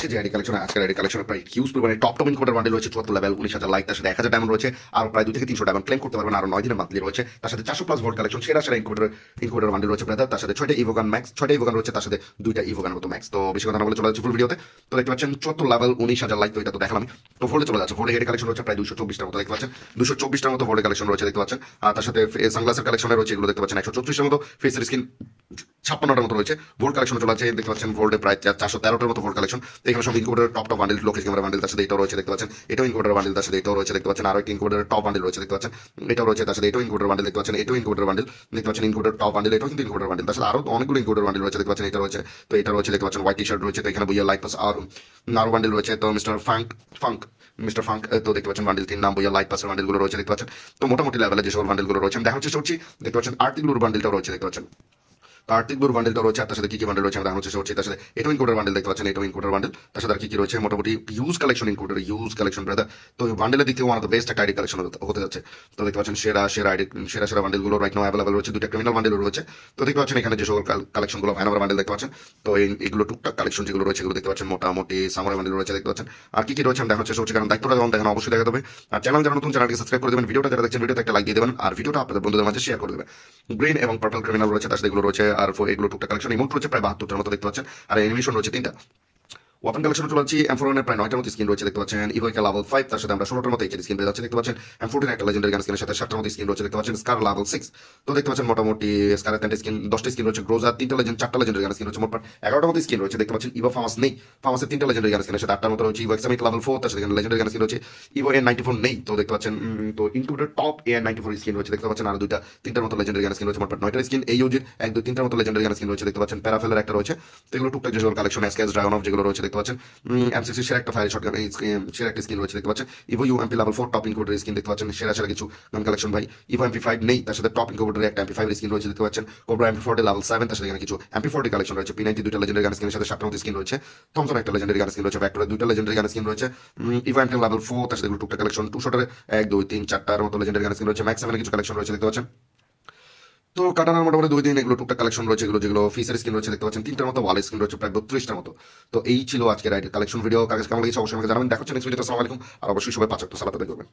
আজকে যে ID collection আজকের আইডি কালেকশনের প্রায় হিউজ পরিমাণে টপ ইনকোডার বান্ডেল রয়েছে 74 লেভেল 19,000 লাইক, তার সাথে 1,000 ডায়মন্ড রয়েছে, আর প্রায় 2 থেকে 300 ডায়মন্ড ক্লেম করতে পারবেন, আরো 9 দিনের মান্থলি রয়েছে, তার সাথে 400+ ভোল্ট কালেকশন, সেরা ইনকোডার বান্ডেল রয়েছে ব্রাদার, তার সাথে 6টা ইভোগান ম্যাক্স, 6টা ইভোগান রয়েছে, তার সাথে 2টা ইভোগানের মতো ম্যাক্স। তো বেশি কথা না বলে চলে যাচ্ছে ফুল ভিডিওতে। তো দেখতে পাচ্ছেন 74 লেভেল 19,000 লাইক, তো এটা তো দেখালাম। তো ভোল্টে চলে যাচ্ছে, ভোল্টে হেড কালেকশন রয়েছে প্রায় 224টার মতো, দেখতে পাচ্ছেন 224টার মতো ভোল্টে কালেকশন রয়েছে, দেখতে পাচ্ছেন। আর তার সাথে সানগ্লাসের কালেকশনে রয়েছে, এগুলো দেখতে পাচ্ছেন 134টার মতো, ফেসের স্কিন 56টার মতো রয়েছে, ভোল্ট কালেকশন চলে আছে, দেখতে পাচ্ছেন ভোল্টে প্রায় 413টার মতো ভোল্ট কালেকশন। এখানে সব encoder top bundle, Lokesh camera bundle, তার সাথে এটাও রয়েছে, দেখতে পাচ্ছেন এটাও ইনকোডার বান্ডেল, তার সাথে এটাও রয়েছে, দেখতে পাচ্ছেন আরো একটা ইনকোডার টপ বান্ডেল রয়েছে, দেখতে পাচ্ছেন এটাও রয়েছে, তার সাথে এটাও ইনকোডার বান্ডেল, দেখতে পাচ্ছেন এটাও ইনকোডার বান্ডেল, দেখতে পাচ্ছেন ইনকোডার টপ বান্ডেল, এটাও কিন্তু ইনকোডার বান্ডেল, তার সাথে আরো অনেকগুলো ইনকোডার বান্ডেল রয়েছে, দেখতে পাচ্ছেন এটা রয়েছে, তো এটা রয়েছে, দেখতে পাচ্ছেন হোয়াইট টি শার্ট রয়েছে, তো এখানে বইয়া লাইট পাস আর আরো বান্ডেল রয়েছে, তো মিস্টার ফাঙ্ক তো দেখতে পাচ্ছেন বান্ডেল 3 নাম বইয়া লাইট পাসের বান্ডেল গুলো রয়েছে, দেখতে পাচ্ছেন। তো মোটামুটি লেভেলে যে সকল বান্ডেল গুলো রয়েছে আমি দেখার চেষ্টা করছি, দেখতে পাচ্ছেন আর্টিগুলোর বান্ডেলটাও রয়েছে, দেখতে পাচ্ছেন আর্টিক ব্লুর বান্ডেলটা রয়েছে, তার সাথে কি কি বান্ডেল রয়েছে আমরা দেখানোর চেষ্টা করছি, তার সাথে এটাও ইনকোডার বান্ডেল, দেখতে পাচ্ছেন এটাও ইনকোডার বান্ডেল, তার সাথে আর কি কি রয়েছে মোটামুটি use collection, encoder use collection brother. তো বান্ডেলের দিক থেকে ওয়ান অফ দ্য বেস্ট একটা আইডি কালেকশন হতে যাচ্ছে। তো দেখতে পাচ্ছেন সেরা বান্ডেলগুলো রাইট নাও অ্যাভেলেবল রয়েছে, দুটো ক্রিমিনাল বান্ডেল রয়েছে। তো দেখতে পাচ্ছেন এখানে যে সকল কালেকশনগুলো ভয়ানক বান্ডেল দেখতে পাচ্ছেন, তো এগুলো টুকটাক কালেকশন যেগুলো রয়েছে এগুলো দেখতে পাচ্ছেন, মোটামুটি সামুরাই বান্ডেল রয়েছে, দেখতে পাচ্ছেন। আর কি কি রয়েছে আমি দেখার চেষ্টা করছি, কারণ দায়িত্বটা যখন দেখেন অবশ্যই দেখাতে হবে। আর চ্যানেল যারা নতুন, চ্যানেলকে সাবস্ক্রাইব করে দেবেন, ভিডিওটা যারা দেখছেন ভিডিওতে একটা লাইক দিয়ে দেবেন, আর ভিডিওটা আপনাদের বন্ধুদের মাঝে শেয়ার করে দেবেন। গ্রিন এবং পার্পল ক্রিমিনাল রয়েছে, তার সাথে এগুলো রয়েছে, আর এগুলো টুকটাক কালেকশন ইমোট রয়েছে প্রায় 72টার মতো, দেখতে পাচ্ছেন। আর অ্যানিমেশন রয়েছে 3টা। ওয়াপন কালেকশন চলে যাচ্ছি, M41 এর প্রায় 9টার মতো স্কিন রয়েছে, দেখতে পাচ্ছেন। ইভোইকা লেভেল 5, তার সাথে আমরা 16টার মতো এইচডি স্কিন পেয়ে যাচ্ছি, দেখতে পাচ্ছেন। M14 একটা লেজেন্ডারি গান স্কিনের সাথে 7টার মতো স্কিন রয়েছে, দেখতে পাচ্ছেন। স্কার লেভেল 6, তো দেখতে পাচ্ছেন মোটামুটি স্কারের 10টা স্কিন, 10টা স্কিন রয়েছে। গ্রোজা 3টা লেজেন্ড, 4টা লেজেন্ডারি গান স্কিন রয়েছে, মোট 11টার মতো স্কিন রয়েছে, দেখতে পাচ্ছেন। ইভো ফার্মাস নেই, ফার্মাসের 3টা লেজেন্ডারি গান স্কিনের সাথে 8টার মতো রয়েছে। ইভো এক্সামিট লেভেল 4, তার সাথে লেজেন্ডারি গান স্কিন রয়েছে। ইভো A94 নেই, তো দেখতে পাচ্ছেন। তো ইনক্লুডেড টপ A94 স্কিন রয়েছে, দেখতে পাচ্ছেন। আর 3টার মতো লেজেন্ডারি গান স্কিন রয়েছে, মোট 9টা স্কিন। এই ইউজির 1 2 3টার মতো লেজেন্ডারি গান স্কিন রয়েছে, দেখতে পাচ্ছেন। প্যারাফেলের একটা রয়েছে, তো এগুলো টুকটাক যে সকল কালেকশন এসকেএস ড্রাগন অফ যেগুলো রয়েছে, দেখতে পাচ্ছেন। M60 সেরা একটা ফায়ার শটগান সেরা একটা স্কিন রয়েছে, দেখতে পাচ্ছেন। Evo UMP level 4 top encoder skin, দেখতে পাচ্ছেন। সেরা কিছু গান কালেকশন ভাই। ইভো MP5 নেই, তার সাথে টপ ইনকোডার একটা MP5 স্কিন রয়েছে, দেখতে পাচ্ছেন। কোবরা MP40 লেভেল 7, তার সাথে এখানে কিছু MP40 কালেকশন রয়েছে। P90 দুইটা লেজেন্ডারি গান স্কিনের সাথে 7টার মতো স্কিন রয়েছে। থমসন একটা লেজেন্ডারি গান স্কিন রয়েছে। ভেক্টরের দুইটা লেজেন্ডারি গান স্কিন রয়েছে। ইভো M10 লেভেল 4, তার সাথে টুকটাক কালেকশন। 2 শটের 1 2 3 4টার মতো লেজেন্ডারি গান স্কিন রয়েছে। ম্যাক্স 7 কিছু কালেকশন রয়েছে, দেখতে পাচ্ছেন। তো কাটানোর মোটামুটি 2 দিন এগুলো টুকটাক কালেকশন রয়েছে, যেগুলো ফিসের স্কিন রয়েছে, দেখতে পাচ্ছেন। 3টার মতো ওয়াল স্কিন রয়েছে, প্রায় 32টার মতো। তো এই ছিল আজকের আইডি কালেকশন ভিডিও। কাগজ কেমন লেগেছে অবশ্যই আমাকে জানাবেন। দেখা হচ্ছে নেক্সট ভিডিওতে। আসসালামু আলাইকুম। আর অবশ্যই সবাই 5 ওয়াক্ত সালাত আদায় করবেন।